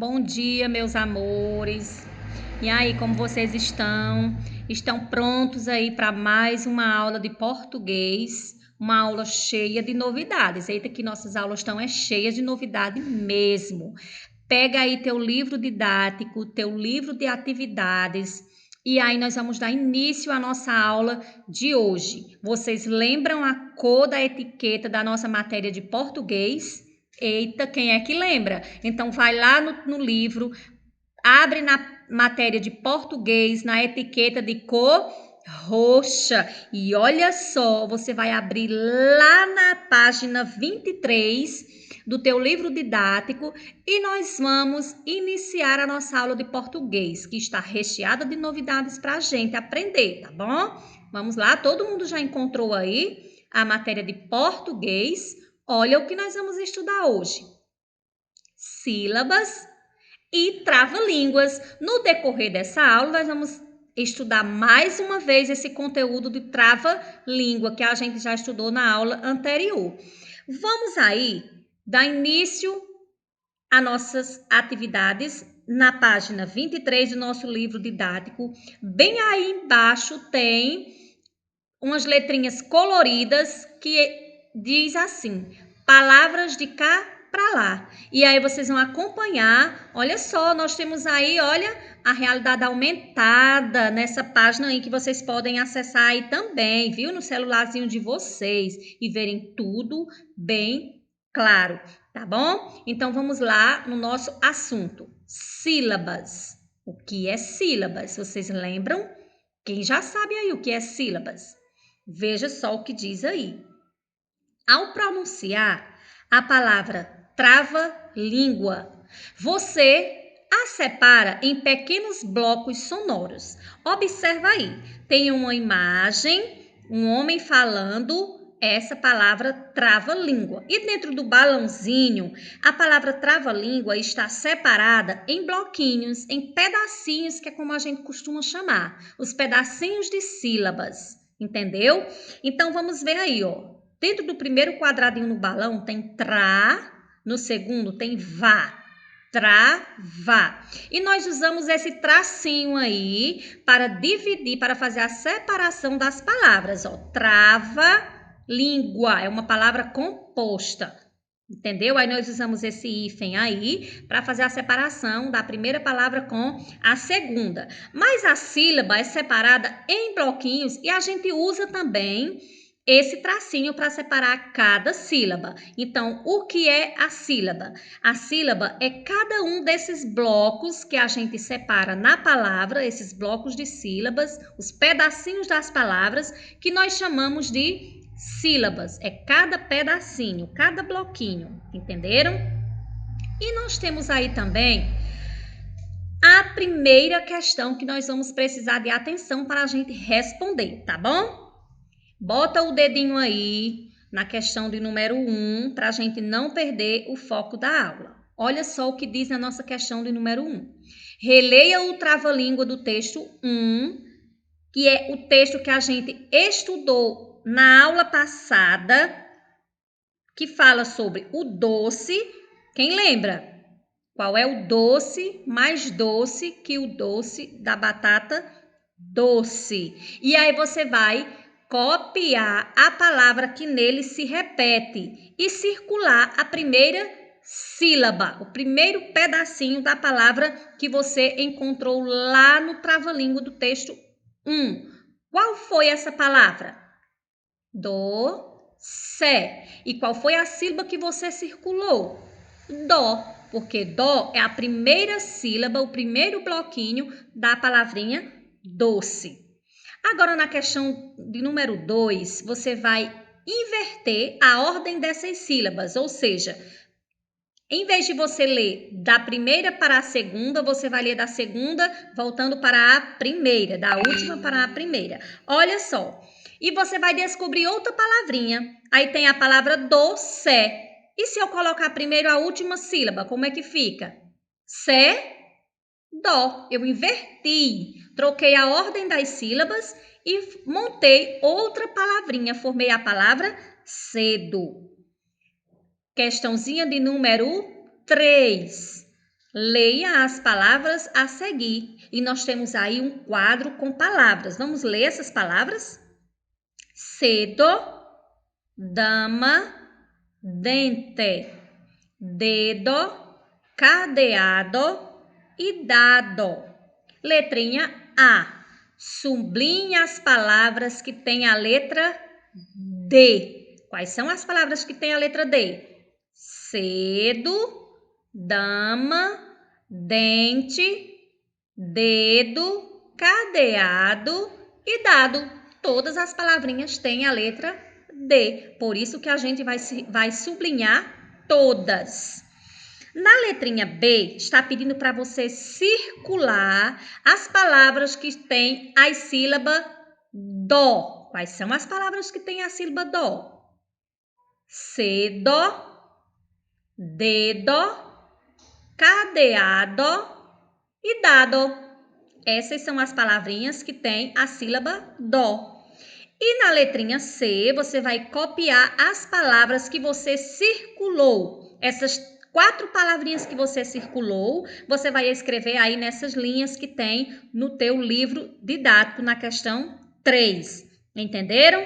Bom dia, meus amores. E aí, como vocês estão? Estão prontos aí para mais uma aula de português? Uma aula cheia de novidades. Eita, que nossas aulas estão cheias de novidade mesmo. Pega aí teu livro didático, teu livro de atividades. E aí nós vamos dar início à nossa aula de hoje. Vocês lembram a cor da etiqueta da nossa matéria de português? Eita, quem é que lembra? Então vai lá no livro, abre na matéria de português, na etiqueta de cor roxa. E olha só, você vai abrir lá na página 23 do teu livro didático e nós vamos iniciar a nossa aula de português, que está recheada de novidades para a gente aprender, tá bom? Vamos lá, todo mundo já encontrou aí a matéria de português? Olha o que nós vamos estudar hoje. Sílabas e trava-línguas. No decorrer dessa aula, nós vamos estudar mais uma vez esse conteúdo de trava-língua que a gente já estudou na aula anterior. Vamos aí dar início às nossas atividades na página 23 do nosso livro didático. Bem aí embaixo tem umas letrinhas coloridas que diz assim: palavras de cá para lá. E aí vocês vão acompanhar. Olha só, nós temos aí, olha, a realidade aumentada nessa página aí que vocês podem acessar aí também, viu? No celularzinho de vocês e verem tudo bem claro, tá bom? Então vamos lá no nosso assunto. Sílabas. O que é sílabas? Vocês lembram? Quem já sabe aí o que é sílabas? Veja só o que diz aí. Ao pronunciar a palavra trava-língua, você a separa em pequenos blocos sonoros. Observa aí, tem uma imagem, um homem falando essa palavra trava-língua. E dentro do balãozinho, a palavra trava-língua está separada em bloquinhos, em pedacinhos, que é como a gente costuma chamar, os pedacinhos de sílabas. Entendeu? Então vamos ver aí, ó. Dentro do primeiro quadradinho no balão tem tra, no segundo tem vá. Trava. E nós usamos esse tracinho aí para dividir, para fazer a separação das palavras, ó. Trava, língua, é uma palavra composta. Entendeu? Aí nós usamos esse hífen aí para fazer a separação da primeira palavra com a segunda. Mas a sílaba é separada em bloquinhos e a gente usa também esse tracinho para separar cada sílaba. Então, o que é a sílaba? A sílaba é cada um desses blocos que a gente separa na palavra, esses blocos de sílabas, os pedacinhos das palavras, que nós chamamos de sílabas. É cada pedacinho, cada bloquinho, entenderam? E nós temos aí também a primeira questão que nós vamos precisar de atenção para a gente responder, tá bom? Bota o dedinho aí na questão de número 1 para a gente não perder o foco da aula. Olha só o que diz na nossa questão de número 1. Releia o trava-língua do texto 1, que é o texto que a gente estudou na aula passada, que fala sobre o doce. Quem lembra? Qual é o doce mais doce que o doce da batata doce? E aí você vai copiar a palavra que nele se repete e circular a primeira sílaba, o primeiro pedacinho da palavra que você encontrou lá no trava-língua do texto 1. Qual foi essa palavra? Doce. E qual foi a sílaba que você circulou? Dó, porque dó é a primeira sílaba, o primeiro bloquinho da palavrinha doce. Agora, na questão de número 2, você vai inverter a ordem dessas sílabas, ou seja, em vez de você ler da primeira para a segunda, você vai ler da segunda voltando para a primeira, da última para a primeira. Olha só. E você vai descobrir outra palavrinha. Aí tem a palavra doce. E se eu colocar primeiro a última sílaba, como é que fica? Sé, dó. Eu inverti. Troquei a ordem das sílabas e montei outra palavrinha. Formei a palavra cedo. Questãozinha de número 3. Leia as palavras a seguir. E nós temos aí um quadro com palavras. Vamos ler essas palavras? Cedo, dama, dente, dedo, cadeado e dado. Letrinha A. Sublinhe as palavras que têm a letra D. Quais são as palavras que têm a letra D? Cedo, dama, dente, dedo, cadeado e dado. Todas as palavrinhas têm a letra D. Por isso que a gente vai sublinhar todas. Na letrinha B, está pedindo para você circular as palavras que têm a sílaba dó. Quais são as palavras que têm a sílaba dó? Cedo, dedo, cadeado e dado. Essas são as palavrinhas que têm a sílaba dó. E na letrinha C, você vai copiar as palavras que você circulou. Essas 4 palavrinhas que você circulou, você vai escrever aí nessas linhas que tem no teu livro didático na questão 3. Entenderam?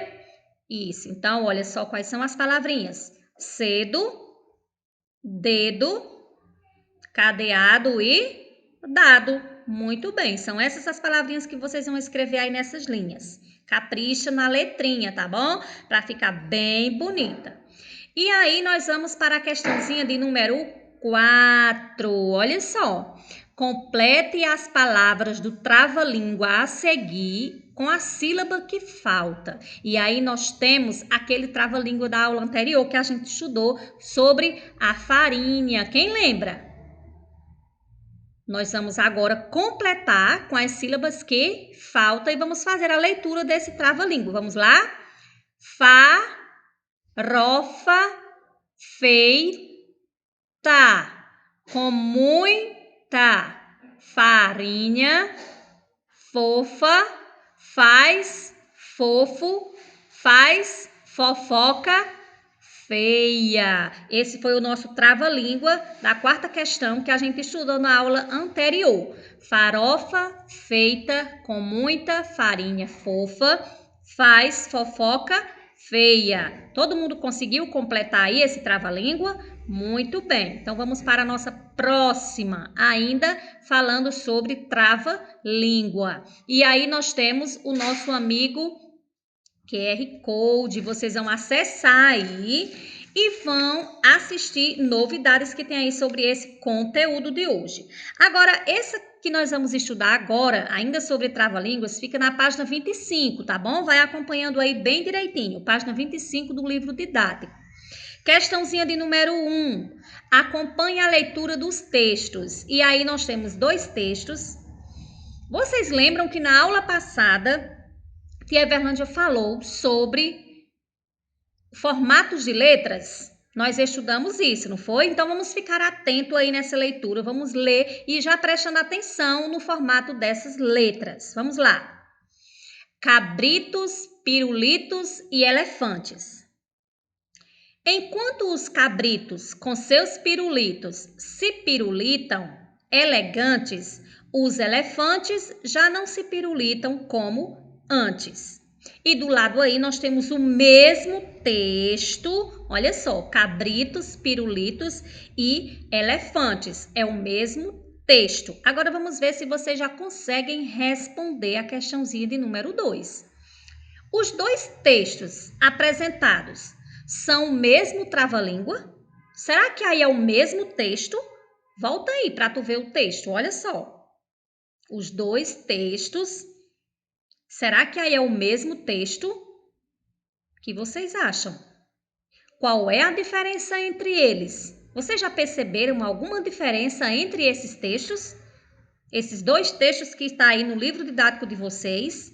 Isso. Então, olha só quais são as palavrinhas. Cedo, dedo, cadeado e dado. Muito bem. São essas as palavrinhas que vocês vão escrever aí nessas linhas. Capricha na letrinha, tá bom? Para ficar bem bonita. E aí, nós vamos para a questãozinha de número 4. Olha só. Complete as palavras do trava-língua a seguir com a sílaba que falta. E aí, nós temos aquele trava-língua da aula anterior que a gente estudou sobre a farinha. Quem lembra? Nós vamos agora completar com as sílabas que faltam e vamos fazer a leitura desse trava-língua. Vamos lá? Farofa feita com muita farinha, fofa, faz fofo, faz fofoca feia. Esse foi o nosso trava-língua da 4ª questão que a gente estudou na aula anterior. Farofa feita com muita farinha fofa, faz fofoca feia. Todo mundo conseguiu completar aí esse trava-língua? Muito bem. Então vamos para a nossa próxima, ainda falando sobre trava-língua. E aí nós temos o nosso amigo QR Code, vocês vão acessar aí e vão assistir novidades que tem aí sobre esse conteúdo de hoje. Agora, essa que nós vamos estudar agora, ainda sobre trava-línguas, fica na página 25, tá bom? Vai acompanhando aí bem direitinho, página 25 do livro didático. Questãozinha de número 1. Acompanhe a leitura dos textos. E aí nós temos 2 textos. Vocês lembram que na aula passada Tia Everlândia falou sobre formatos de letras? Nós estudamos isso, não foi? Então, vamos ficar atento aí nessa leitura. Vamos ler e já prestando atenção no formato dessas letras. Vamos lá. Cabritos, pirulitos e elefantes. Enquanto os cabritos, com seus pirulitos, se pirulitam, elegantes, os elefantes já não se pirulitam como antes. E do lado aí nós temos o mesmo texto, olha só, cabritos, pirulitos e elefantes. É o mesmo texto. Agora vamos ver se vocês já conseguem responder a questãozinha de número 2. Os 2 textos apresentados são o mesmo trava-língua? Será que aí é o mesmo texto? Volta aí para tu ver o texto, olha só. Os 2 textos, será que aí é o mesmo texto? O que vocês acham? Qual é a diferença entre eles? Vocês já perceberam alguma diferença entre esses textos? Esses 2 textos que está aí no livro didático de vocês?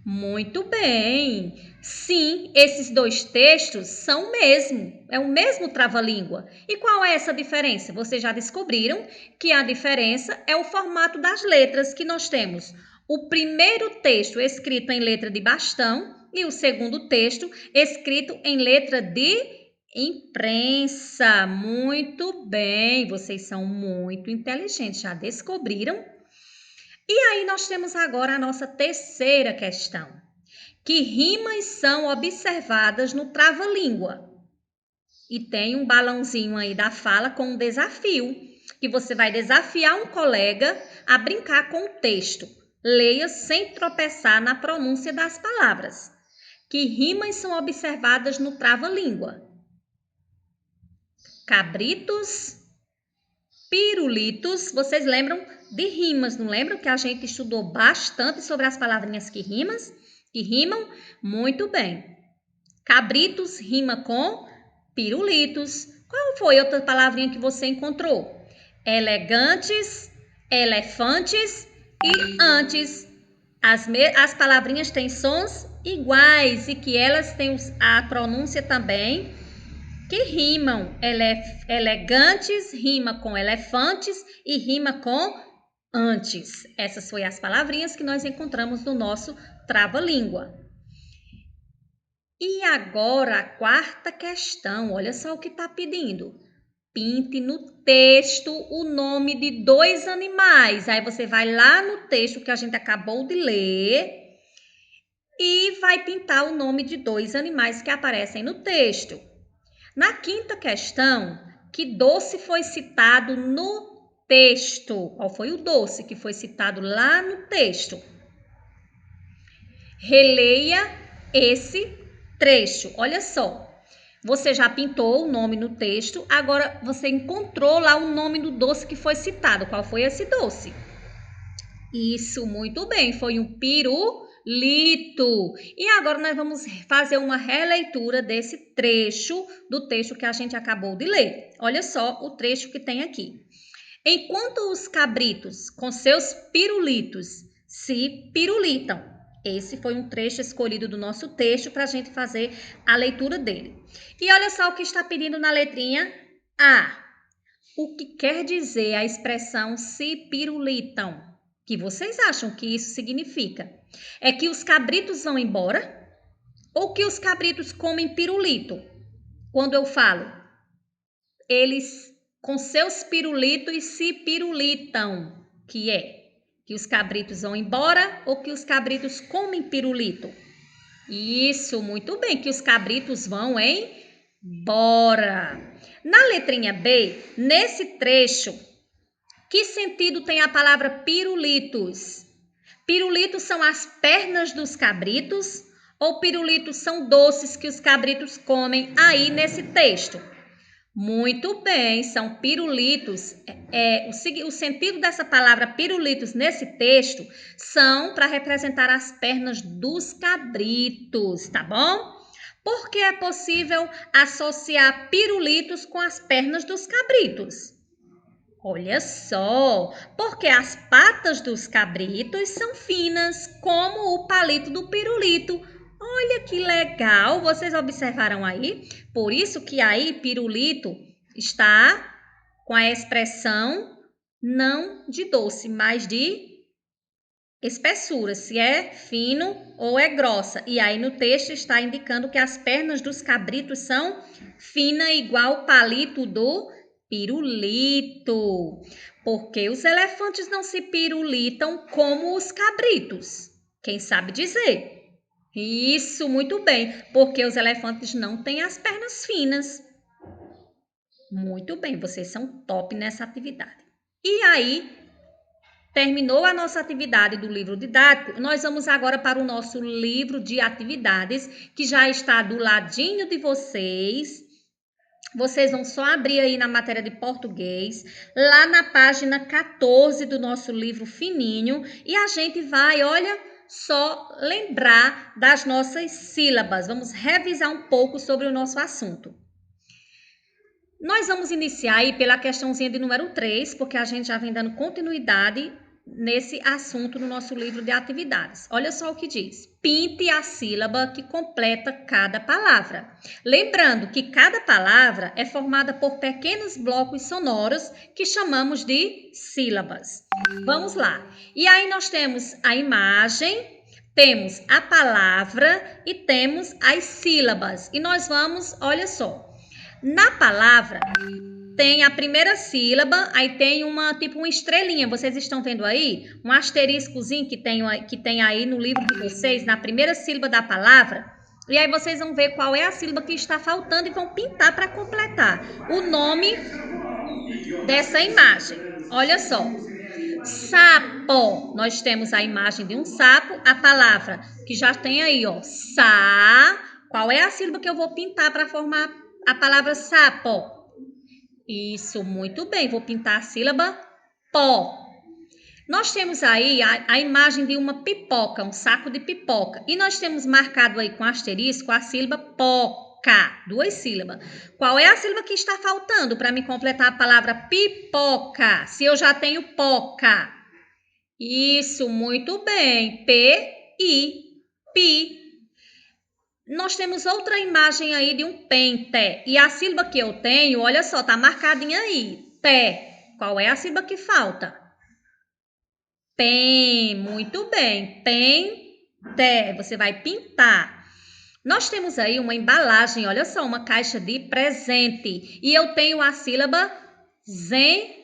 Muito bem! Sim, esses 2 textos são o mesmo, é o mesmo trava-língua. E qual é essa diferença? Vocês já descobriram que a diferença é o formato das letras que nós temos. O primeiro texto escrito em letra de bastão e o segundo texto escrito em letra de Imprensa. Muito bem, vocês são muito inteligentes, já descobriram? E aí nós temos agora a nossa terceira questão. Que rimas são observadas no trava-língua? E tem um balãozinho aí da fala com um desafio, que você vai desafiar um colega a brincar com o texto. Leia sem tropeçar na pronúncia das palavras. Que rimas são observadas no trava-língua? Cabritos, pirulitos. Vocês lembram de rimas, não lembram que a gente estudou bastante sobre as palavrinhas que rimam? Muito bem. Cabritos rima com pirulitos. Qual foi outra palavrinha que você encontrou? Elegantes, elefantes e antes. As palavrinhas têm sons iguais e que elas têm a pronúncia também que rimam. Elegantes rima com elefantes e rima com antes. Essas foram as palavrinhas que nós encontramos no nosso trava-língua. E agora a quarta questão, olha só o que está pedindo. Pinte no texto o nome de 2 animais. Aí você vai lá no texto que a gente acabou de ler e vai pintar o nome de 2 animais que aparecem no texto. Na quinta questão, que doce foi citado no texto? Qual foi o doce que foi citado lá no texto? Releia esse trecho. Olha só, você já pintou o nome no texto, agora você encontrou lá o nome do doce que foi citado. Qual foi esse doce? Isso, muito bem, foi um pirulito. E agora nós vamos fazer uma releitura desse trecho do texto que a gente acabou de ler. Olha só o trecho que tem aqui. Enquanto os cabritos com seus pirulitos se pirulitam. Esse foi um trecho escolhido do nosso texto para a gente fazer a leitura dele. E olha só o que está pedindo na letrinha A. O que quer dizer a expressão se pirulitam? O que vocês acham que isso significa? É que os cabritos vão embora? Ou que os cabritos comem pirulito? Quando eu falo, eles com seus pirulitos se pirulitam, que é que os cabritos vão embora ou que os cabritos comem pirulito? Isso, muito bem, que os cabritos vão embora. Na letrinha B, nesse trecho, que sentido tem a palavra pirulitos? Pirulitos são as pernas dos cabritos ou pirulitos são doces que os cabritos comem aí nesse texto? Muito bem, são pirulitos. O sentido dessa palavra pirulitos nesse texto são para representar as pernas dos cabritos, tá bom? Porque é possível associar pirulitos com as pernas dos cabritos. Olha só, porque as patas dos cabritos são finas, como o palito do pirulito. Olha que legal, vocês observaram aí? Por isso que aí pirulito está com a expressão não de doce, mas de espessura, se é fino ou é grossa. E aí no texto está indicando que as pernas dos cabritos são finas igual o palito do pirulito. Porque os elefantes não se pirulitam como os cabritos? Quem sabe dizer? Isso, muito bem, porque os elefantes não têm as pernas finas. Muito bem, vocês são top nessa atividade. E aí, terminou a nossa atividade do livro didático, nós vamos agora para o nosso livro de atividades, que já está do ladinho de vocês. Vocês vão só abrir aí na matéria de português, lá na página 14 do nosso livro fininho, e a gente vai, olha, só lembrar das nossas sílabas. Vamos revisar um pouco sobre o nosso assunto. Nós vamos iniciar aí pela questãozinha de número 3, porque a gente já vem dando continuidade nesse assunto no nosso livro de atividades. Olha só o que diz. Pinte a sílaba que completa cada palavra. Lembrando que cada palavra é formada por pequenos blocos sonoros que chamamos de sílabas. Vamos lá. E aí nós temos a imagem, temos a palavra e temos as sílabas. E nós vamos, olha só, Na palavra, tem a primeira sílaba, aí tem uma estrelinha. Vocês estão vendo aí? Um asteriscozinho que tem aí no livro de vocês, na primeira sílaba da palavra. E aí vocês vão ver qual é a sílaba que está faltando e vão pintar para completar o nome dessa imagem. Olha só. Sapo. Nós temos a imagem de um sapo, a palavra que já tem aí, ó. Qual é a sílaba que eu vou pintar para formar a palavra sapo? Isso, muito bem. Vou pintar a sílaba pó. Nós temos aí a imagem de uma pipoca, um saco de pipoca. E nós temos marcado aí com asterisco a sílaba poca, 2 sílabas. Qual é a sílaba que está faltando para me completar a palavra pipoca? Se eu já tenho poca. Isso, muito bem. P-I, pi. Nós temos outra imagem aí de um pente. E a sílaba que eu tenho, olha só, tá marcadinha aí. Té. Qual é a sílaba que falta? Pen. Muito bem. Pente. Você vai pintar. Nós temos aí uma embalagem, olha só, uma caixa de presente. E eu tenho a sílaba zente.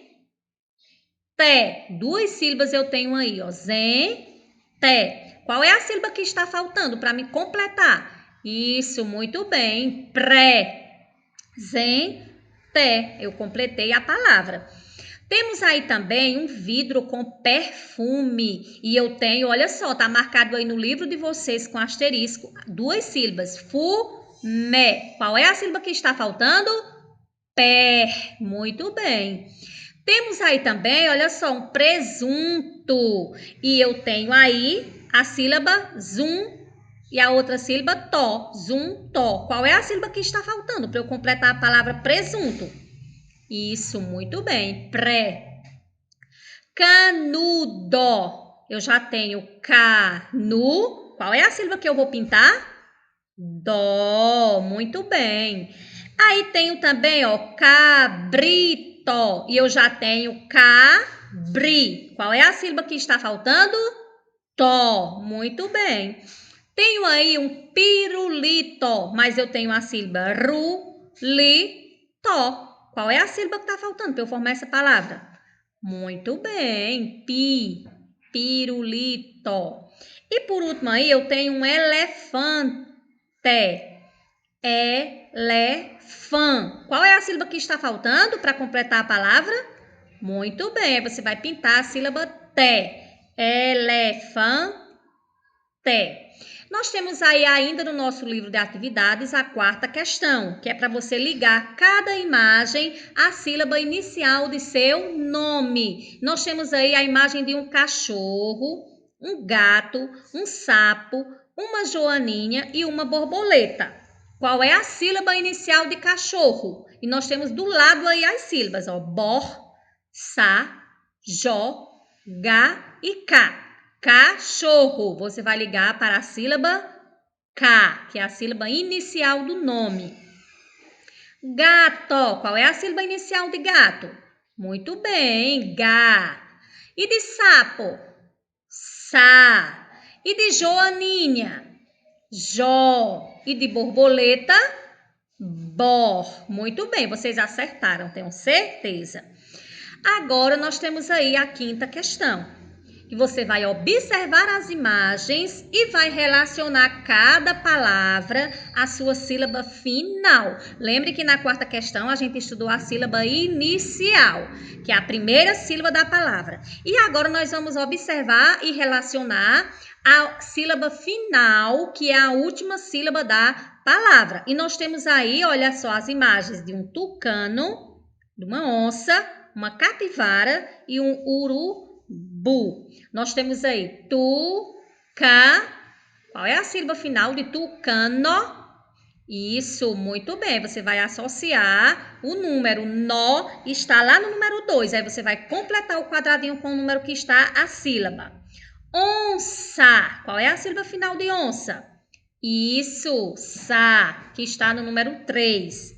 2 sílabas eu tenho aí, ó. Zente. Qual é a sílaba que está faltando para me completar? Isso, muito bem. Presente. Eu completei a palavra. Temos aí também um vidro com perfume. E eu tenho, olha só, tá marcado aí no livro de vocês com asterisco, 2 sílabas. Fumé. Qual é a sílaba que está faltando? Pé. Muito bem. Temos aí também, olha só, um presunto. E eu tenho aí a sílaba zum e a outra sílaba to. Zum, to. Qual é a sílaba que está faltando para eu completar a palavra presunto? Isso, muito bem. Canudo. Eu já tenho canu. Qual é a sílaba que eu vou pintar? Dó. Muito bem. Aí tenho também, ó, cabrito. E eu já tenho cabri. Qual é a sílaba que está faltando? Tó. Muito bem. Tenho aí um pirulito, mas eu tenho a sílaba ru-li-tó. Qual é a sílaba que está faltando para eu formar essa palavra? Muito bem. Pirulito. E por último aí eu tenho um elefante. Qual é a sílaba que está faltando para completar a palavra? Muito bem, você vai pintar a sílaba té. Elefante. Nós temos aí ainda no nosso livro de atividades a 4ª questão, que é para você ligar cada imagem à sílaba inicial de seu nome. Nós temos aí a imagem de um cachorro, um gato, um sapo, uma joaninha e uma borboleta. Qual é a sílaba inicial de cachorro? E nós temos do lado aí as sílabas, ó, bor, sa, jó, ga e cá. Cachorro. Você vai ligar para a sílaba K, que é a sílaba inicial do nome. Gato. Qual é a sílaba inicial de gato? Muito bem, Gá. E de sapo? Sá. E de joaninha? Jó. E de borboleta? Bor. Muito bem, vocês acertaram, tenho certeza. Agora nós temos aí a 5ª questão, que você vai observar as imagens e vai relacionar cada palavra à sua sílaba final. Lembre que na 4ª questão a gente estudou a sílaba inicial, que é a primeira sílaba da palavra. E agora nós vamos observar e relacionar a sílaba final, que é a última sílaba da palavra. E nós temos aí, olha só, as imagens de um tucano, de uma onça, uma capivara e um urubu. Nós temos aí Qual é a sílaba final de tucano? Isso, muito bem. Você vai associar o número. Nó está lá no número 2. Aí você vai completar o quadradinho com o número que está a sílaba. Onça. Qual é a sílaba final de onça? Isso, sa, que está no número 3.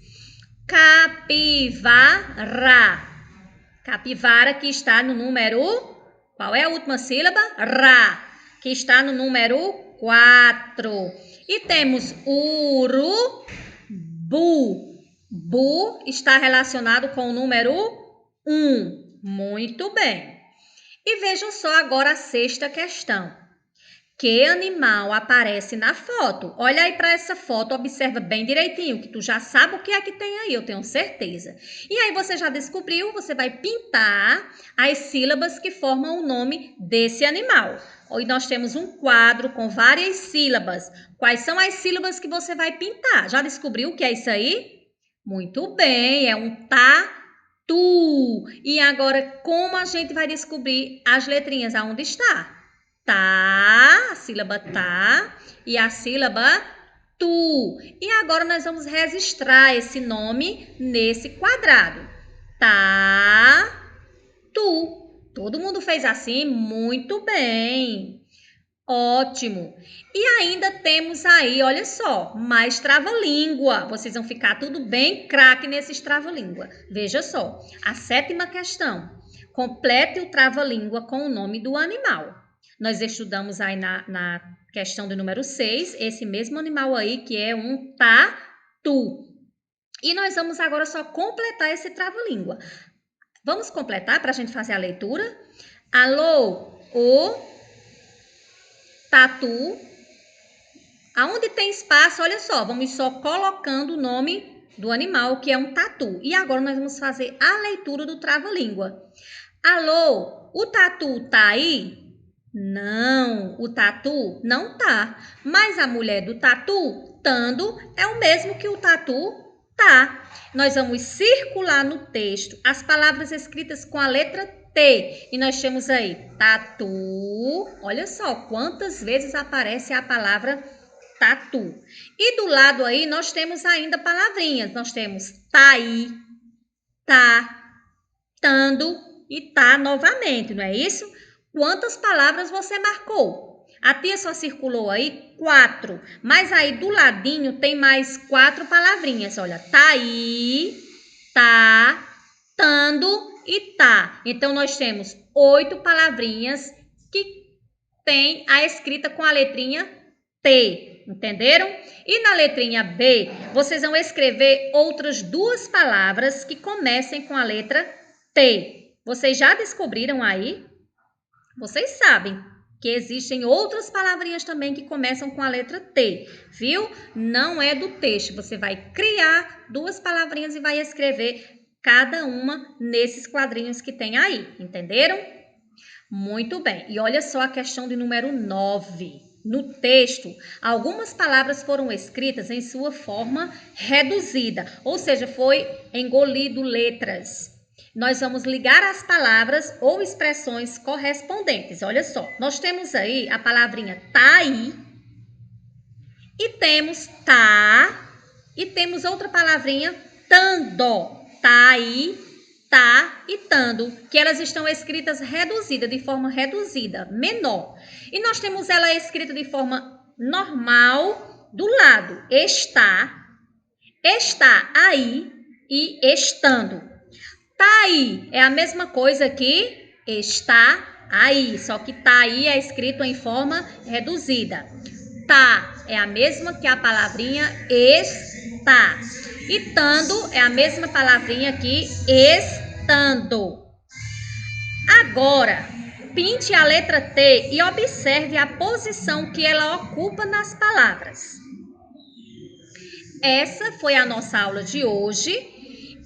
Capivara. Capivara, que está no número... Qual é a última sílaba? Ra, que está no número 4. E temos urubu. Bu está relacionado com o número 1. Muito bem. E vejam só agora a sexta questão. Que animal aparece na foto? Olha aí para essa foto, observa bem direitinho, que tu já sabe o que é que tem aí, eu tenho certeza. E aí você já descobriu, você vai pintar as sílabas que formam o nome desse animal. E nós temos um quadro com várias sílabas. Quais são as sílabas que você vai pintar? Já descobriu o que é isso aí? Muito bem, é um tatu. E agora, como a gente vai descobrir as letrinhas? Aonde está? Tá, a sílaba tá e a sílaba tu. E agora nós vamos registrar esse nome nesse quadrado. Tá, tu. Todo mundo fez assim? Muito bem. Ótimo. E ainda temos aí, olha só, mais trava-língua. Vocês vão ficar tudo bem craque nesses trava-língua. Veja só, a sétima questão. Complete o trava-língua com o nome do animal. Nós estudamos aí na questão do número 6, esse mesmo animal aí, que é um tatu. E nós vamos agora só completar esse trava-língua. Vamos completar para a gente fazer a leitura? Alô, o tatu. Aonde tem espaço, olha só, vamos só colocando o nome do animal, que é um tatu. E agora nós vamos fazer a leitura do trava-língua. Alô, o tatu tá aí? Não, o tatu não tá. Mas a mulher do tatu, tando, é o mesmo que o tatu tá. Nós vamos circular no texto as palavras escritas com a letra T. E nós temos aí tatu. Olha só quantas vezes aparece a palavra tatu. E do lado aí nós temos ainda palavrinhas. Nós temos taí, tá, tando e tá novamente, não é isso? Quantas palavras você marcou? A tia só circulou aí 4, mas aí do ladinho tem mais 4 palavrinhas. Olha, tá aí, tá, tando e tá. Então, nós temos 8 palavrinhas que tem a escrita com a letrinha T, entenderam? E na letrinha B, vocês vão escrever outras 2 palavras que comecem com a letra T. Vocês já descobriram aí? Vocês sabem que existem outras palavrinhas também que começam com a letra T, viu? Não é do texto. Você vai criar 2 palavrinhas e vai escrever cada uma nesses quadrinhos que tem aí, entenderam? Muito bem. E olha só a questão de número 9. No texto, algumas palavras foram escritas em sua forma reduzida, ou seja, foi engolido letras. Nós vamos ligar as palavras ou expressões correspondentes. Olha só, nós temos aí a palavrinha tá aí e temos tá e temos outra palavrinha tando. Tá aí, tá e tando, que elas estão escritas reduzida, de forma reduzida, menor. E nós temos ela escrita de forma normal do lado, está aí e estando. Tá aí é a mesma coisa que está aí, só que tá aí é escrito em forma reduzida. Tá é a mesma que a palavrinha está. E tando é a mesma palavrinha que estando. Agora, pinte a letra T e observe a posição que ela ocupa nas palavras. Essa foi a nossa aula de hoje.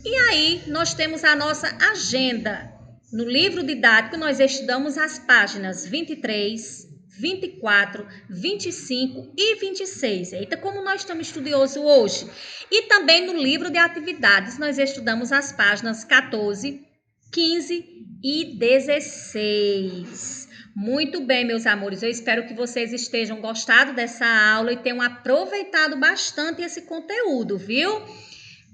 E aí, nós temos a nossa agenda. No livro didático, nós estudamos as páginas 23, 24, 25 e 26. Eita, como nós estamos estudiosos hoje. E também no livro de atividades, nós estudamos as páginas 14, 15 e 16. Muito bem, meus amores, eu espero que vocês estejam gostado dessa aula e tenham aproveitado bastante esse conteúdo, viu?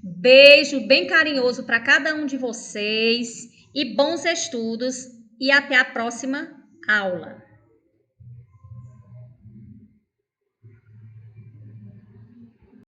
Beijo bem carinhoso para cada um de vocês e bons estudos e até a próxima aula.